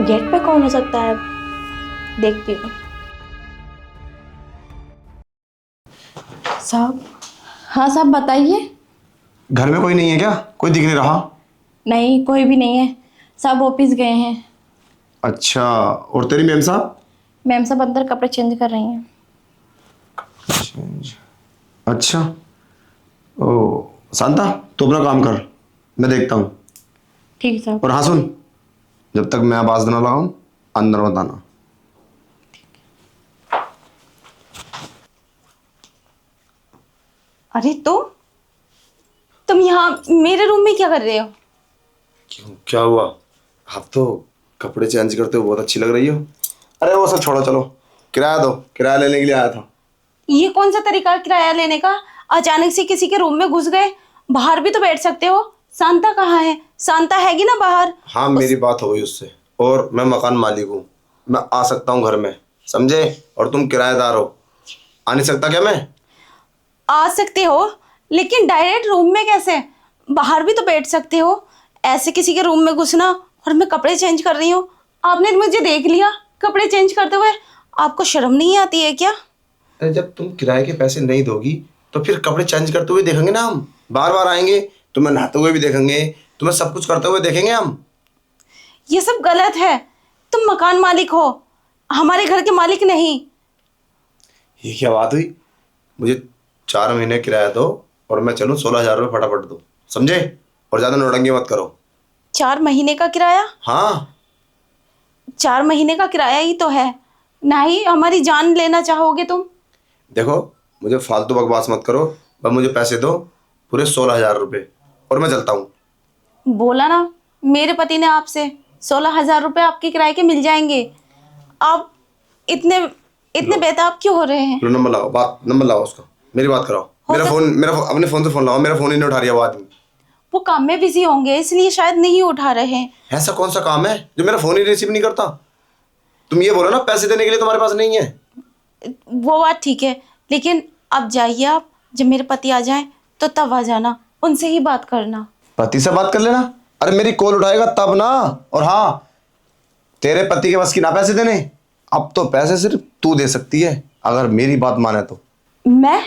Gate पे कौन हो सकता है? देखती हूँ। साहब। हाँ साहब, बताइए। घर में कोई नहीं है क्या? कोई दिख नहीं रहा। नहीं, कोई भी नहीं है साहब, ऑफिस गए हैं। अच्छा, और तेरी मैम साहब? मैम साहब अंदर कपड़े चेंज कर रही हैं। अच्छा। ओ, शांता तू अपना काम कर, मैं देखता हूँ। ठीक है साहब। और हाँ सुन, जब तक मैं आवाज ना लगाऊं अंदर मत आना। अरे तुम यहाँ मेरे रूम में क्या कर रहे हो? क्यों, क्या हुआ? आप तो कपड़े चेंज करते हो बहुत अच्छी लग रही हो। अरे वो सब छोड़ो, चलो किराया दो, किराया लेने के लिए आया था। ये कौन सा तरीका है किराया लेने का? अचानक से किसी के रूम में घुस गए। बाहर भी तो बैठ सकते हो। शांता कहाँ है? शांता हैगी ना बाहर। हाँ मेरी बात हो गई उससे, और मैं मकान मालिक हूँ, मैं आ सकता हूँ घर में, समझे? और तुम किराएदार हो, आ नहीं सकता क्या मैं? आ सकते हो, लेकिन डायरेक्ट रूम में कैसे? बाहर भी तो बैठ सकते हो। ऐसे किसी के रूम में घुसना, और मैं कपड़े चेंज कर रही हूँ। आपने मुझे देख लिया कपड़े चेंज करते हुए। आपको शर्म नहीं आती है क्या? अरे जब तुम किराए के पैसे नहीं दोगी तो फिर कपड़े चेंज करते हुए देखेंगे ना हम, बार बार आएंगे, तुम्हें नहाते हुए भी देखेंगे, तुम्हें सब कुछ करते हुए देखेंगे हम। ये सब गलत है। तुम मकान मालिक हो, हमारे घर के मालिक नहीं। ये क्या बात हुई? मुझे 4 महीने किराया दो और मैं चलूँ 16,000 रुपये फटाफट दो, समझे? और ज्यादा नौटंकी मत करो। 4 महीने का किराया? हाँ। 4 महीने का किराया ही तो है। ना ही हमारी जान लेना चाहोगे तुम? देखो, मुझे फालतू बकवास मत करो, बस मुझे पैसे दो, पूरे 16,000 रुपये, और मैं चलता हूँ। बोला ना मेरे पति ने आपसे, 16,000 रुपये आपके किराए के मिल जाएंगे। आप इतने इतने लो, बेताब क्यों हो रहे हैं? लो नंबर लगाओ, नंबर लगाओ उसका, मेरी बात कराओ। अपने फोन से फोन लगाओ, मेरा फोन ही नहीं उठा रही है वो आदमी। वो काम में बिजी होंगे इसलिए शायद नहीं उठा रहे हैं। ऐसा कौन सा काम है जो मेरा फोन ही रिसीव नहीं करता? तुम ये बोलो ना, पैसे देने के लिए तुम्हारे पास नहीं है। वो बात ठीक है, लेकिन अब जाइए आप। जब मेरे पति आ जाएं तो तब आ जाना, उनसे ही बात करना। पति से बात कर लेना। अरे मेरी कॉल उठाएगा तब ना। और हाँ, तेरे पति के बस की ना पैसे देने। अब तो पैसे सिर्फ तू दे सकती है, अगर मेरी बात माने तो। मैं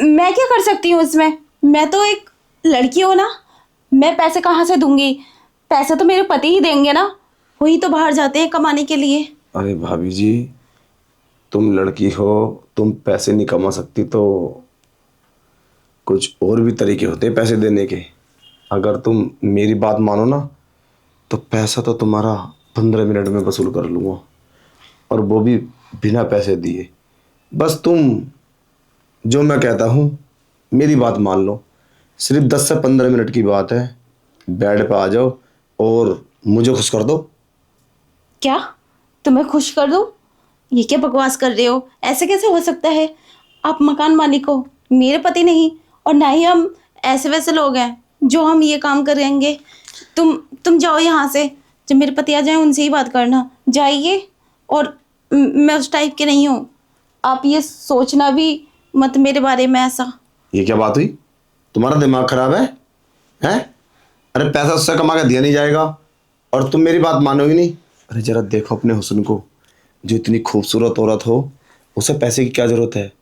मैं क्या कर सकती हूँ इसमें? मैं तो एक लड़की हूँ ना। मैं पैसे कहाँ से दूंगी? पैसे तो मेरे पति ही देंगे ना। वही तो बाहर जाते हैं कमाने के लिए। अरे भाभी जी, तुम लड़की हो, तुम पैसे नहीं कमा सकती तो कुछ और भी तरीके होते हैं पैसे देने के। अगर तुम मेरी बात मानो ना, तो पैसा तो तुम्हारा 15 मिनट में वसूल कर लूँगा, और वो भी बिना पैसे दिए। बस तुम जो मैं कहता हूँ मेरी बात मान लो। सिर्फ 10 से 15 मिनट की बात है, बेड पे आ जाओ और मुझे खुश कर दो। क्या? तुम्हें खुश कर दूँ? ये क्या बकवास कर रहे हो? ऐसे कैसे हो सकता है? आप मकान मालिक हो, मेरे पति नहीं। और ना ही हम ऐसे वैसे लोग हैं जो हम ये काम करेंगे। तुम जाओ यहाँ से। जब मेरे पति आ जाए उनसे ही बात करना, जाइए। और मैं उस टाइप के नहीं हूँ। आप ये सोचना भी मत मेरे बारे में ऐसा। ये क्या बात हुई? तुम्हारा दिमाग खराब है? हैं? अरे पैसा उससे कमा के दिया नहीं जाएगा, और तुम मेरी बात मानोगी नहीं? अरे जरा देखो अपने हुस्न को, जो इतनी खूबसूरत औरत हो, उसे पैसे की क्या जरूरत है?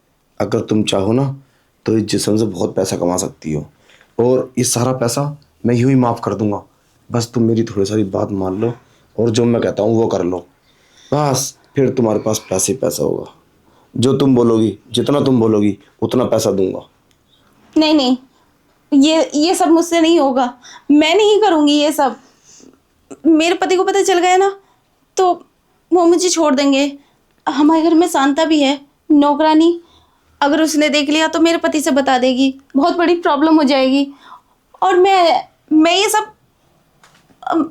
अगर तुम चाहो ना तो इस जिस्म से बहुत पैसा कमा सकती हो, और ये सारा पैसा मैं यूं ही माफ कर दूंगा। बस तुम मेरी थोड़ी सारी बात मान लो, और जो मैं कहता हूँ वो कर लो। बस फिर तुम्हारे पास पैसे ही पैसा होगा। जो तुम बोलोगी, जितना तुम बोलोगी उतना पैसा दूंगा। नहीं नहीं, ये सब मुझसे नहीं होगा। मैं नहीं करूँगी ये सब। मेरे पति को पता चल गया ना तो वो मुझे छोड़ देंगे। हमारे घर में शांता भी है, नौकरानी। अगर उसने देख लिया तो मेरे पति से बता देगी, बहुत बड़ी प्रॉब्लम हो जाएगी। और मैं ये सब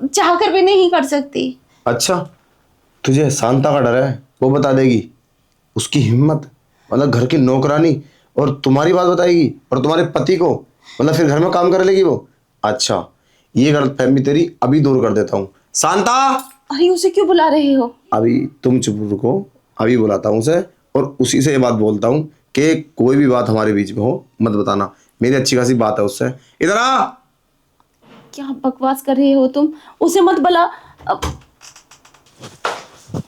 चाह कर भी नहीं कर सकती। अच्छा, तुझे शांता का डर है, वो बता देगी? उसकी हिम्मत, मतलब घर की नौकरानी, और तुम्हारी बात बताएगी, और तुम्हारे पति को, मतलब फिर घर में काम कर लेगी वो? अच्छा, ये गलतफहमी तेरी अभी दूर कर देता हूँ। शांता! अरे उसे क्यों बुला रहे हो? अभी तुम चुप रुको, अभी बुलाता हूँ उसे, और उसी से ये बात बोलता हूँ कि कोई भी बात हमारे बीच में हो मत बताना। मेरी अच्छी खासी बात है उससे। इधर आ! क्या बकवास कर रहे हो तुम? उसे मत बुला। अब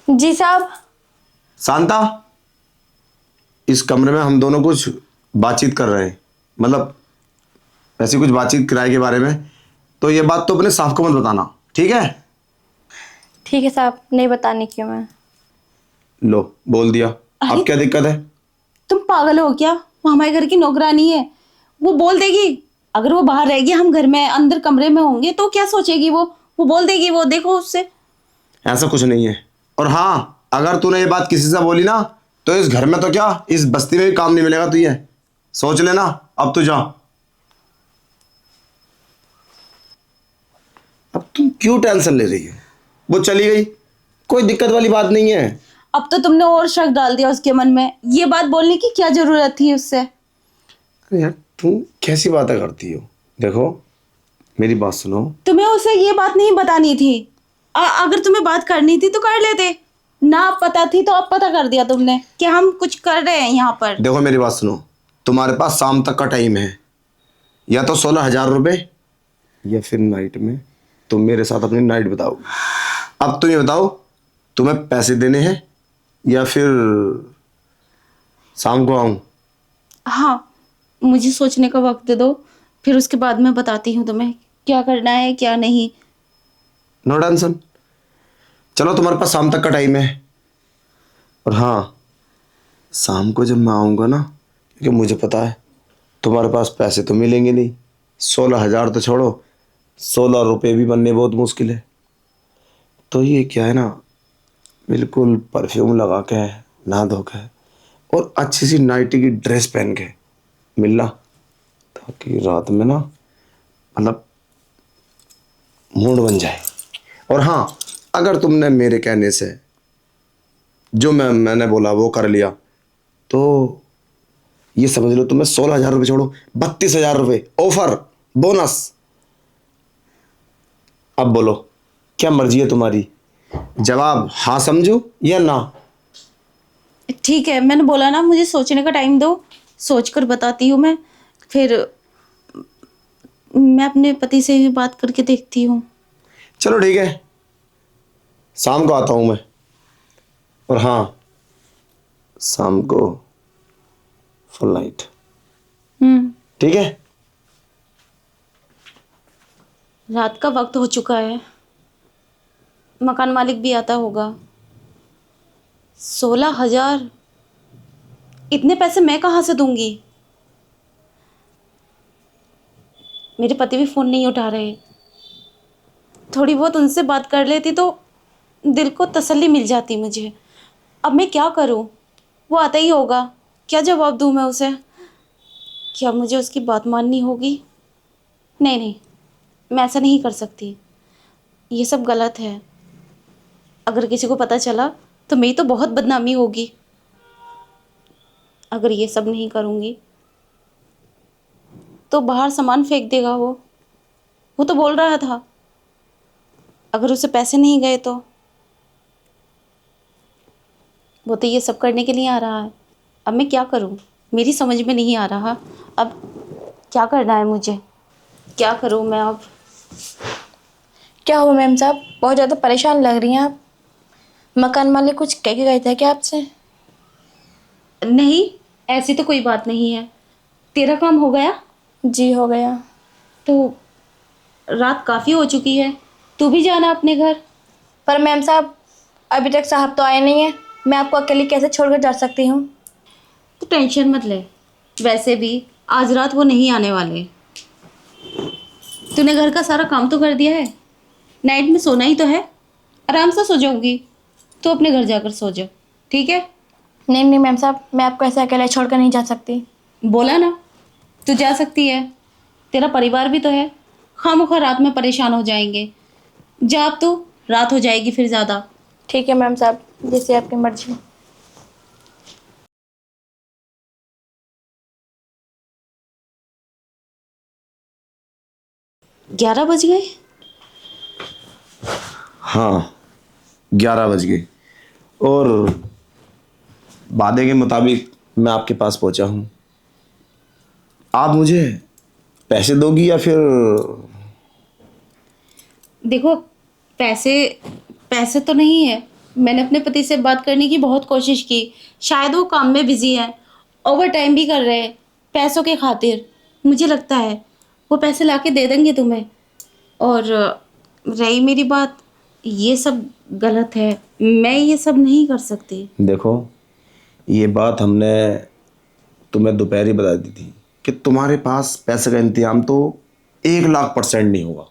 जी साहब। शांता, इस कमरे में हम दोनों कुछ बातचीत कर रहे हैं, मतलब ऐसी कुछ बातचीत किराए के बारे में। तो ये बात तो अपने साहब को मत बताना, ठीक है? ठीक है साहब, नहीं बताने की मैं। लो, बोल दिया। अरे अब क्या दिक्कत है? तुम पागल हो क्या? वो हमारे घर की नौकरानी है, वो बोल देगी। अगर वो बाहर रहेगी, हम घर में अंदर कमरे में होंगे तो क्या सोचेगी वो बोल देगी। वो देखो उससे। ऐसा कुछ नहीं है। और हाँ, अगर तूने ये बात किसी से बोली ना, तो इस घर में तो क्या, इस बस्ती में भी काम नहीं मिलेगा तुझे। सोच लेना। अब तू जा। अब तुम क्यों टेंशन ले रही है? वो चली गई, कोई दिक्कत वाली बात नहीं है। अब तो तुमने और शक डाल दिया उसके मन में। ये बात बोलने की क्या जरूरत थी उससे? अरे यार, तुम कैसी बातें करती हो? देखो, मेरी बात सुनो। तुम्हें उसे ये बात नहीं बतानी थी। अगर तुम्हें बात करनी थी तो कर लेते। ना पता थी तो अब पता कर दिया तुमने कि हम कुछ कर रहे हैं यहाँ पर। देखो, मेरी बात सुनो। तुम्हारे पास शाम तक का टाइम है। या तो 16,000 रुपये, या फिर नाइट में तुम मेरे साथ अपनी नाइट बताओ। अब तुम ये बताओ, तुम्हें पैसे देने हैं या फिर शाम को आऊं? हाँ, मुझे सोचने का वक्त दे दो, फिर उसके बाद मैं बताती हूँ तुम्हें क्या करना है क्या नहीं। No tension. चलो, तुम्हारे पास शाम तक का टाइम है। और हाँ, शाम को जब मैं आऊँगा ना, क्योंकि मुझे पता है तुम्हारे पास पैसे तो मिलेंगे नहीं। 16,000 तो छोड़ो, 16 रुपये भी बनने बहुत मुश्किल है। तो ये क्या है ना, बिल्कुल परफ्यूम लगा के, नहा धो के, और अच्छी सी नाइटी की ड्रेस पहन के मिलना, ताकि रात में ना, मतलब मूड बन जाए। और हाँ, अगर तुमने मेरे कहने से जो मैंने बोला वो कर लिया, तो ये समझ लो तुम्हें 16,000 रुपये छोड़ो, 32,000 रुपये ऑफर, बोनस। अब बोलो, क्या मर्जी है तुम्हारी? जवाब हाँ समझो या ना? ठीक है, मैंने बोला ना, मुझे सोचने का टाइम दो, सोच कर बताती हूँ मैं। फिर मैं अपने पति से भी बात करके देखती हूँ। चलो ठीक है, शाम को आता हूँ मैं। और हाँ, शाम को फुल नाइट, हम्म। ठीक है? रात का वक्त हो चुका है, मकान मालिक भी आता होगा। 16,000, इतने पैसे मैं कहाँ से दूंगी? मेरे पति भी फ़ोन नहीं उठा रहे। थोड़ी बहुत उनसे बात कर लेती तो दिल को तसल्ली मिल जाती मुझे। अब मैं क्या करूं? वो आता ही होगा, क्या जवाब दूं मैं उसे? क्या मुझे उसकी बात माननी होगी? नहीं नहीं, मैं ऐसा नहीं कर सकती। ये सब गलत है। अगर किसी को पता चला तो मेरी तो बहुत बदनामी होगी। अगर ये सब नहीं करूँगी तो बाहर सामान फेंक देगा वो तो बोल रहा था। अगर उसे पैसे नहीं गए तो वो तो ये सब करने के लिए आ रहा है। अब मैं क्या करूं? मेरी समझ में नहीं आ रहा। अब क्या करना है मुझे? क्या करूं मैं अब? क्या हुआ मैम साहब, बहुत ज़्यादा परेशान लग रही हैं आप। मकान मालिक कुछ कह के गए थे क्या आपसे? नहीं, ऐसी तो कोई बात नहीं है। तेरा काम हो गया? जी हो गया। तो रात काफ़ी हो चुकी है, तू भी जाना अपने घर। पर मैम साहब, अभी तक साहब तो आए नहीं हैं। मैं आपको अकेली कैसे छोड़कर जा सकती हूँ? तो टेंशन मत ले, वैसे भी आज रात वो नहीं आने वाले। तूने घर का सारा काम तो कर दिया है, नाइट में सोना ही तो है। आराम से सो जाऊंगी, तो अपने घर जाकर सो जा, ठीक है? नहीं नहीं मैम साहब, मैं आपको ऐसे अकेले छोड़कर नहीं जा सकती। बोला ना, तू जा सकती है। तेरा परिवार भी तो है, खामखा रात में परेशान हो जाएंगे। जा, अब तो रात हो जाएगी फिर ज़्यादा। ठीक है मैम साहब, जैसे आपकी मर्जी। 11 बज गए। हाँ, 11 बज गए। और वादे के मुताबिक मैं आपके पास पहुंचा हूँ। आप मुझे पैसे दोगी या फिर? देखो, पैसे पैसे तो नहीं है, मैंने अपने पति से बात करने की बहुत कोशिश की, शायद वो काम में बिजी है, ओवर टाइम भी कर रहे हैं पैसों के खातिर। मुझे लगता है वो पैसे लाके दे देंगे तुम्हें। और रही मेरी बात, ये सब गलत है, मैं ये सब नहीं कर सकती। देखो, ये बात हमने तुम्हें दोपहर ही बता दी थी कि तुम्हारे पास पैसे का इंतजाम तो 1,00,000% नहीं होगा।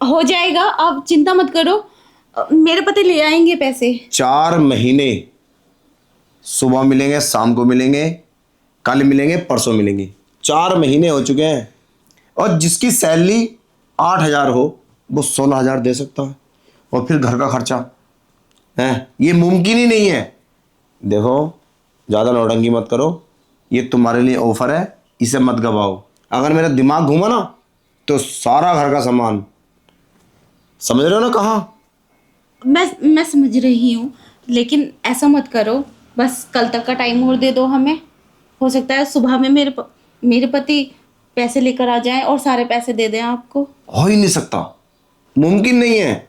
हो जाएगा, आप चिंता मत करो, मेरे पति ले आएंगे पैसे। 4 महीने, सुबह मिलेंगे, शाम को मिलेंगे, कल मिलेंगे, परसों मिलेंगे। 4 महीने हो चुके हैं। और जिसकी सैलरी 8,000 हो वो 16,000 दे सकता है, और फिर घर का खर्चा है, ये मुमकिन ही नहीं है। देखो, ज़्यादा नौटंकी मत करो, ये तुम्हारे लिए ऑफर है, इसे मत गवाओ। अगर मेरा दिमाग घूमा ना तो सारा घर का सामान, समझ रहे हो ना कहाँ। मैं समझ रही हूँ, लेकिन ऐसा मत करो, बस कल तक का टाइम और दे दो हमें। हो सकता है सुबह में मेरे पति पैसे लेकर आ जाएं और सारे पैसे दे दें आपको। हो ही नहीं सकता, मुमकिन नहीं है।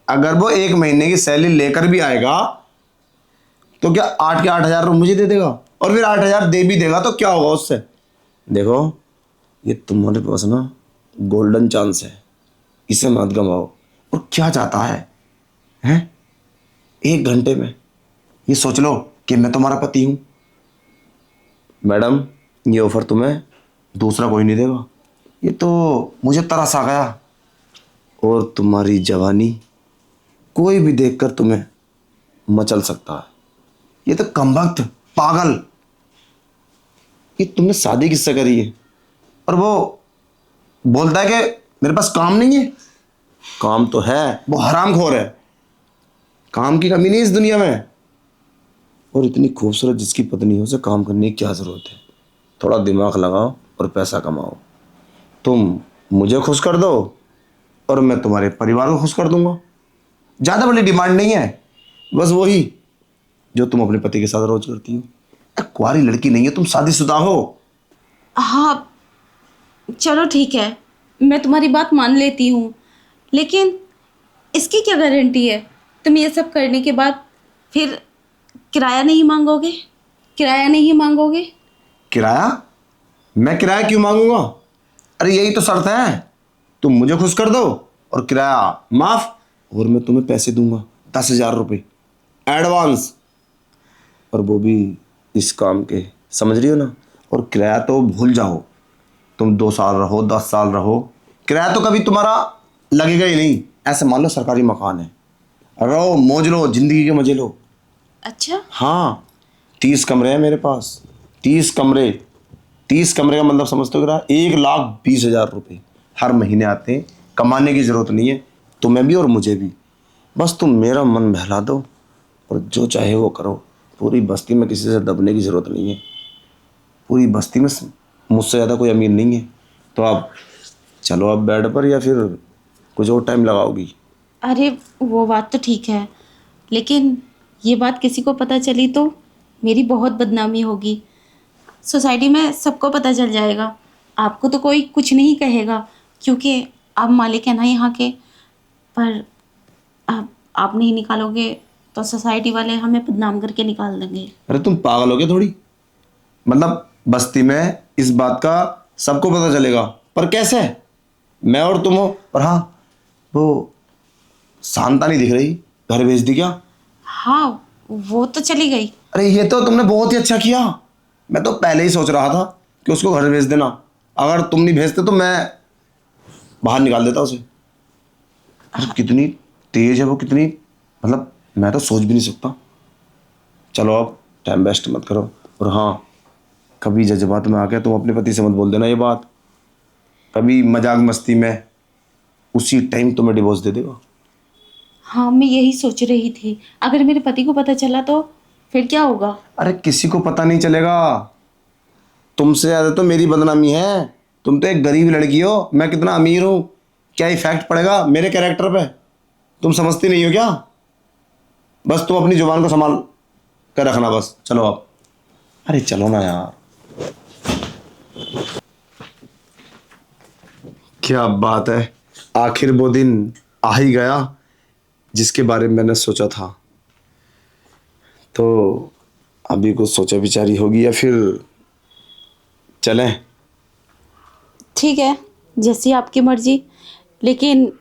अगर वो 1 महीने की सैलरी लेकर भी आएगा तो क्या 8 के 8,000 मुझे दे देगा, और फिर 8,000 दे भी देगा तो क्या होगा उससे। देखो, ये तुम्हारे पास ना गोल्डन चांस है, इसे मत गंवाओ। और क्या चाहता है, हैं? 1 घंटे में ये सोच लो कि मैं तुम्हारा पति हूं। मैडम, ये ऑफर तुम्हें दूसरा कोई नहीं देगा, ये तो मुझे तरस आ गया। और तुम्हारी जवानी कोई भी देखकर तुम्हें मचल सकता है। ये तो कमबख्त पागल, ये तुमने शादी किससे करी है? और वो बोलता है कि मेरे पास काम नहीं है। काम तो है, वो हरामखोर है, काम की कमी नहीं इस दुनिया में। और इतनी खूबसूरत जिसकी पत्नी हो उसे काम करने की क्या जरूरत है। थोड़ा दिमाग लगाओ और पैसा कमाओ। तुम मुझे खुश कर दो और मैं तुम्हारे परिवार को खुश कर दूंगा। ज़्यादा बड़ी डिमांड नहीं है, बस वही जो तुम अपने पति के साथ रोज करती हो। कुंवारी लड़की नहीं है, तुम शादीशुदा हो। हाँ, चलो ठीक है, मैं तुम्हारी बात मान लेती हूँ, लेकिन इसकी क्या गारंटी है तुम ये सब करने के बाद फिर किराया नहीं मांगोगे? किराया नहीं मांगोगे? किराया? मैं किराया क्यों मांगूंगा? अरे यही तो शर्त है, तुम मुझे खुश कर दो और किराया माफ, और मैं तुम्हें पैसे दूंगा 10,000 रुपये एडवांस, और वो भी इस काम के, समझ रही हो ना। और किराया तो भूल जाओ, तुम 2 साल रहो, 10 साल रहो, किराया तो कभी तुम्हारा लगेगा ही नहीं। ऐसे मान लो सरकारी मकान है, रहो, मौज लो, जिंदगी के मजे लो। अच्छा, हाँ, 30 कमरे हैं मेरे पास, 30 कमरे। 30 कमरे का मतलब समझते हो किराया? 1,20,000 रुपये हर महीने आते हैं। कमाने की ज़रूरत नहीं है तुम्हें भी और मुझे भी, बस तुम मेरा मन बहला दो और जो चाहे वो करो। पूरी बस्ती में किसी से दबने की ज़रूरत नहीं है, पूरी बस्ती में मुझसे ज़्यादा कोई अमीर नहीं है। तो आप चलो अब बेड पर, या फिर कुछ और टाइम लगाओगी? अरे वो बात तो ठीक है, लेकिन ये बात किसी को पता चली तो मेरी बहुत बदनामी होगी। सोसाइटी में सबको पता चल जाएगा, आपको तो कोई कुछ नहीं कहेगा क्योंकि आप मालिक हैं ना यहाँ के, पर आप नहीं निकालोगे तो सोसाइटी वाले हमें बदनाम करके निकाल देंगे। अरे तुम पागल हो गए थोड़ी? मतलब बस्ती में इस बात का सबको पता चलेगा, पर कैसे? मैं और तुम हो। और हाँ, वो शांता नहीं दिख रही, घर भेज दी क्या? हाँ, वो तो चली गई। अरे ये तो तुमने बहुत ही अच्छा किया, मैं तो पहले ही सोच रहा था कि उसको घर भेज देना। अगर तुम नहीं भेजते तो मैं बाहर निकाल देता उसे। अरे कितनी तेज है वो, कितनी, मतलब मैं तो सोच भी नहीं सकता। चलो अब टाइम वेस्ट मत करो। और हाँ, कभी जज्बात में आके तुम अपने पति से मत बोल देना ये बात, कभी मजाक मस्ती में, उसी टाइम तुम्हें डिवोर्स दे देगा। हाँ, मैं यही सोच रही थी, अगर मेरे पति को पता चला तो फिर क्या होगा? अरे किसी को पता नहीं चलेगा, तुमसे ज़्यादा तो मेरी बदनामी है। तुम तो एक गरीब लड़की हो, मैं कितना अमीर हूँ, क्या इफेक्ट पड़ेगा मेरे कैरेक्टर पे? तुम समझती नहीं हो क्या? बस तुम अपनी जुबान को संभाल कर रखना बस। चलो आप, अरे चलो ना यार। क्या बात है, आखिर वो दिन आ ही गया जिसके बारे में मैंने सोचा था। तो अभी कुछ सोचा विचारी होगी या फिर चलें? ठीक है, जैसी आपकी मर्जी। लेकिन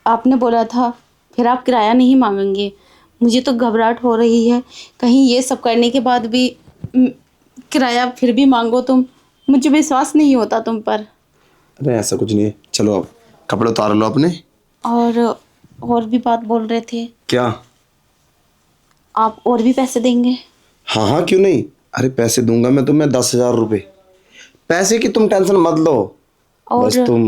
आपने बोला था फिर आप किराया नहीं मांगेंगे। मुझे तो घबराहट हो रही है, कहीं ये सब करने के बाद भी म, किराया फिर भी मांगो तुम। मुझे विश्वास नहीं होता तुम पर। अरे ऐसा कुछ नहीं है, चलो अब कपड़े उतार लो अपने। और भी बात बोल रहे थे। क्या? आप और भी पैसे देंगे? हाँ हाँ, क्यों नहीं। अरे पैसे दूंगा मैं तुम्हें 10,000 रुपये। पैसे की तुम टेंशन मत लो, बस और तुम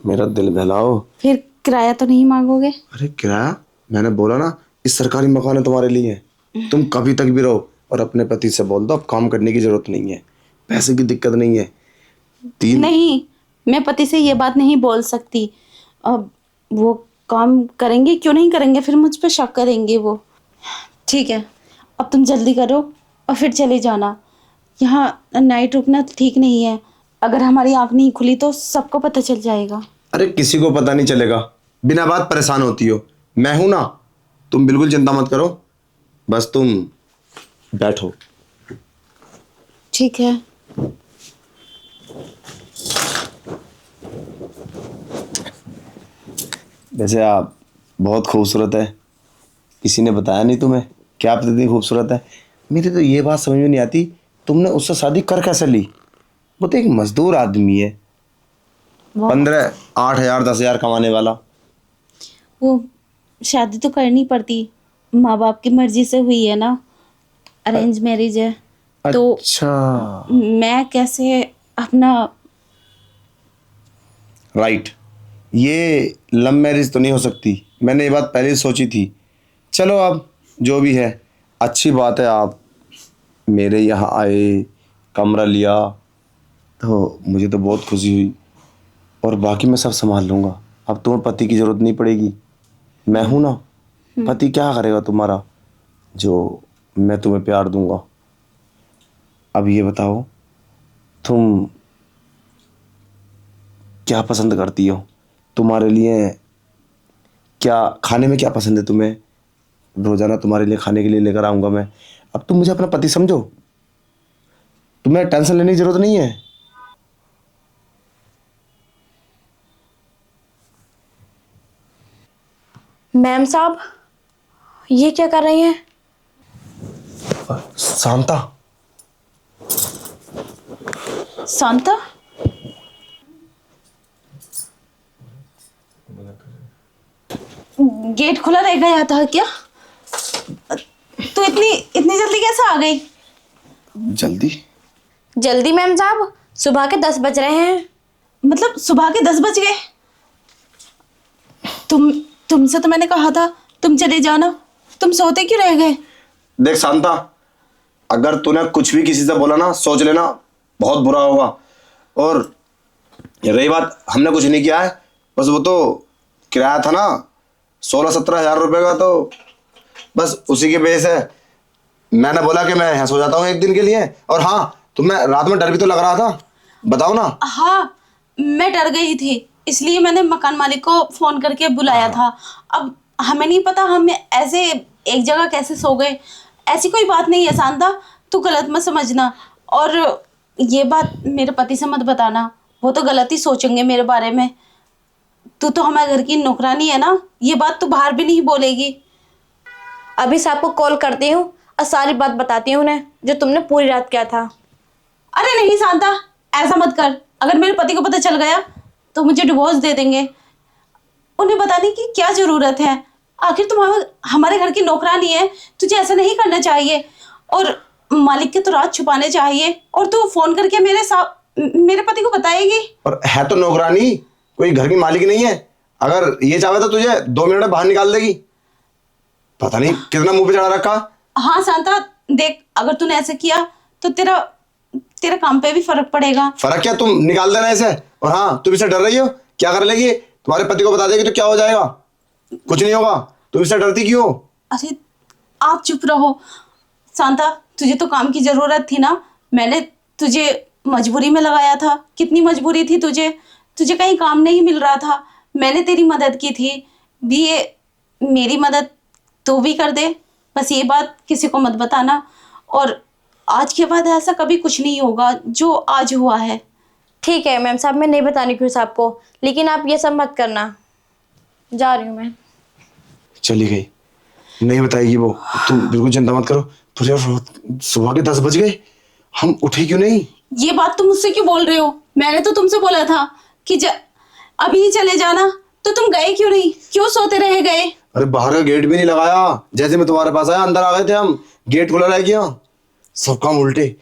मेरा दिल बहलाओ। फिर किराया तो नहीं मांगोगे? अरे किराया, मैंने बोला ना, इस सरकारी मकान है तुम्हारे लिए। तुम कभी तक भी रहो और अपने पति से बोल दो अब काम करने की जरूरत नहीं है, पैसे की दिक्कत नहीं है। 3। नहीं, मैं पति से ये बात नहीं बोल सकती। अब वो काम करेंगे, क्यों नहीं करेंगे, फिर मुझ पे शक करेंगे वो। ठीक है, अब तुम जल्दी करो और फिर चले जाना। यहाँ नाइट रुकना तो ठीक नहीं है। अगर हमारी आँख नहीं खुली तो सबको पता चल जाएगा। अरे किसी को पता नहीं चलेगा, बिना बात परेशान होती हो। मैं हूं ना, तुम बिल्कुल चिंता मत करो, बस तुम बैठो। ठीक है। वैसे आप बहुत खूबसूरत है, किसी ने बताया नहीं तुम्हें कि आप इतनी खूबसूरत है। मेरी तो ये बात समझ में नहीं आती, तुमने उससे शादी कर कैसे ली? वो तो एक मजदूर आदमी है, वो 15 8,000 10,000 कमाने वाला। वो शादी तो करनी पड़ती, माँ बाप की मर्जी से हुई है ना। अरेंज मैरिज है तो अच्छा, मैं कैसे अपना। राइट, ये लव मैरिज तो नहीं हो सकती, मैंने ये बात पहले ही सोची थी। चलो अब जो भी है, अच्छी बात है आप मेरे यहाँ आए, कमरा लिया, तो मुझे तो बहुत खुशी हुई। और बाकी मैं सब संभाल लूँगा, अब तुम्हें पति की ज़रूरत नहीं पड़ेगी, मैं हूँ ना। पति क्या करेगा तुम्हारा, जो मैं तुम्हें प्यार दूंगा। अब ये बताओ, तुम क्या पसंद करती हो? तुम्हारे लिए क्या खाने में क्या पसंद है तुम्हें? रोजाना तुम्हारे लिए खाने के लिए लेकर आऊंगा मैं। अब तुम मुझे अपना पति समझो, तुम्हें टेंशन लेने की जरूरत नहीं है। मैम साहब, ये क्या कर रही हैं? शांता, शांता, गेट खुला रह गया था क्या? तो इतनी इतनी जल्दी कैसे आ गई? जल्दी? जल्दी मैम साहब, सुबह के 10 बज रहे हैं। मतलब सुबह के 10 बज गए? तुमसे तो मैंने कहा था तुम चले जाना, तुम सोते क्यों रह गए? देख शांता, अगर तूने कुछ भी किसी से बोला ना, सोच लेना बहुत बुरा होगा। और रही बात, हमने कुछ नहीं किया है, बस वो तो किराया था ना 16-17 हज़ार रुपये का, तो बस उसी की वजह से मैंने बोला कि मैं यहाँ सो जाता हूँ एक दिन के लिए। और हाँ, तुम्हें रात में डर भी तो लग रहा था, बताओ ना। हाँ, मैं डर गई थी, इसलिए मैंने मकान मालिक को फोन करके बुलाया था। अब हमें नहीं पता हम ऐसे एक जगह कैसे सो गए। ऐसी कोई बात नहीं है शांता, तू गलत मत समझना। और ये बात मेरे पति से मत बताना, वो तो गलत ही सोचेंगे मेरे बारे में। तू तो हमारे घर की नौकरानी है ना, ये बात तू बाहर भी नहीं बोलेगी। अभी साहब को कॉल करती हूँ और सारी बात बताती हूँ उन्हें, जो तुमने पूरी रात किया था। अरे नहीं शांता, ऐसा मत कर। अगर मेरे पति को पता चल गया तो मुझे डिवोर्स दे देंगे। उन्हें बताने की क्या जरूरत है? आखिर तुम हमारे घर की नौकरानी है, तुझे ऐसा नहीं करना चाहिए। और मालिक के तो राज छुपाने चाहिए, और तू फोन करके मेरे पति को बताएगी? और है तो नौकरानी, कोई घर की मालिक नहीं है। अगर ये चाहे तो तुझे 2 मिनट में बाहर निकाल देगी। पता नहीं कितना मुंह पे चढ़ा रखा। हाँ शांता, देख अगर तूने ऐसा किया तो तेरा काम पे भी फर्क पड़ेगा। फर्क क्या, तुम निकाल देना इसे। और हाँ, तुम इससे डर रही हो, क्या कर लेगी? तुम्हारे पति को बता देगी तो क्या हो जाएगा? कुछ नहीं होगा, तुम इससे डरती क्यों हो? अरे आप चुप रहो शांता, तुझे तो काम की जरूरत थी ना। मैंने तुझे मजबूरी में लगाया था। कितनी मजबूरी थी तुझे कहीं काम नहीं मिल रहा था, मैंने तेरी मदद की थी। बीए मेरी मदद तू भी कर दे, बस ये बात किसी को मत बताना। और आज के बाद ऐसा कभी कुछ नहीं होगा जो आज हुआ है। ठीक है मैम साहब, मैं नहीं बताने की साहब को, लेकिन आप ये सब मत करना। जा रही हूँ मैं। चली गई, नहीं बताएगी वो। तुम बिल्कुल चिंता मत करो। पर यार सुबह के 10 बज गए, हम उठे क्यों नहीं? ये बात तुम मुझसे क्यों बोल रहे हो? मैंने तो तुमसे बोला था कि अभी ही चले जाना, तो तुम गए क्यों नहीं? क्यों सोते रह गए? अरे बाहर का गेट भी नहीं लगाया, जैसे मैं तुम्हारे पास आया अंदर आ गए थे हम, गेट खुला रह गया। सब काम उल्टे।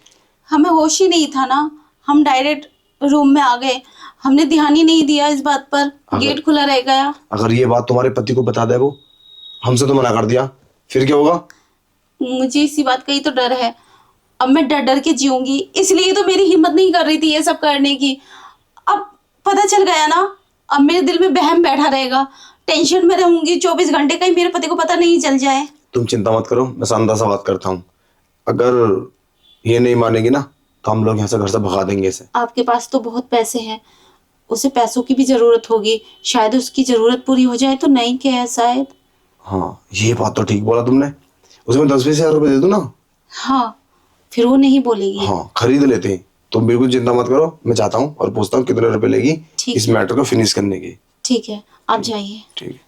हमें होश ही नहीं था ना, हम डायरेक्ट रूम में आ गए, हमने ध्यान ही नहीं दिया इस बात पर, गेट खुला रह गया। अगर ये बात तुम्हारे पति को बता दे, वो हमसे तो मना कर दिया, फिर क्या होगा? मुझे इसी बात का ही तो डर है। अब मैं डर डर के जीऊंगी, इसलिए तो मेरी हिम्मत नहीं कर रही थी ये सब करने की। अब पता चल गया ना, अब मेरे दिल में वहम बैठा रहेगा, टेंशन में रहूंगी 24 घंटे, कहीं मेरे पति को पता नहीं चल जाए। तुम चिंता मत करो, मैं शानदार सा बात करता हूँ। अगर ये नहीं मानेगी ना तो हम लोग यहाँ से घर से भगा देंगे इसे। आपके पास तो बहुत पैसे हैं, उसे पैसों की भी जरूरत होगी, शायद उसकी जरूरत पूरी हो जाए तो नहीं क्या शायद। हाँ ये बात तो ठीक बोला तुमने, उसमें 10-20 हज़ार रुपये दे दो ना। हाँ, फिर वो नहीं बोलेगी। हाँ खरीद लेते हैं। तुम बिल्कुल चिंता मत करो, मैं चाहता हूँ और पूछता हूँ कितने रुपए लेगी ठीक इस मैटर को फिनिश करने की। ठीक है, आप जाइए। ठीक है।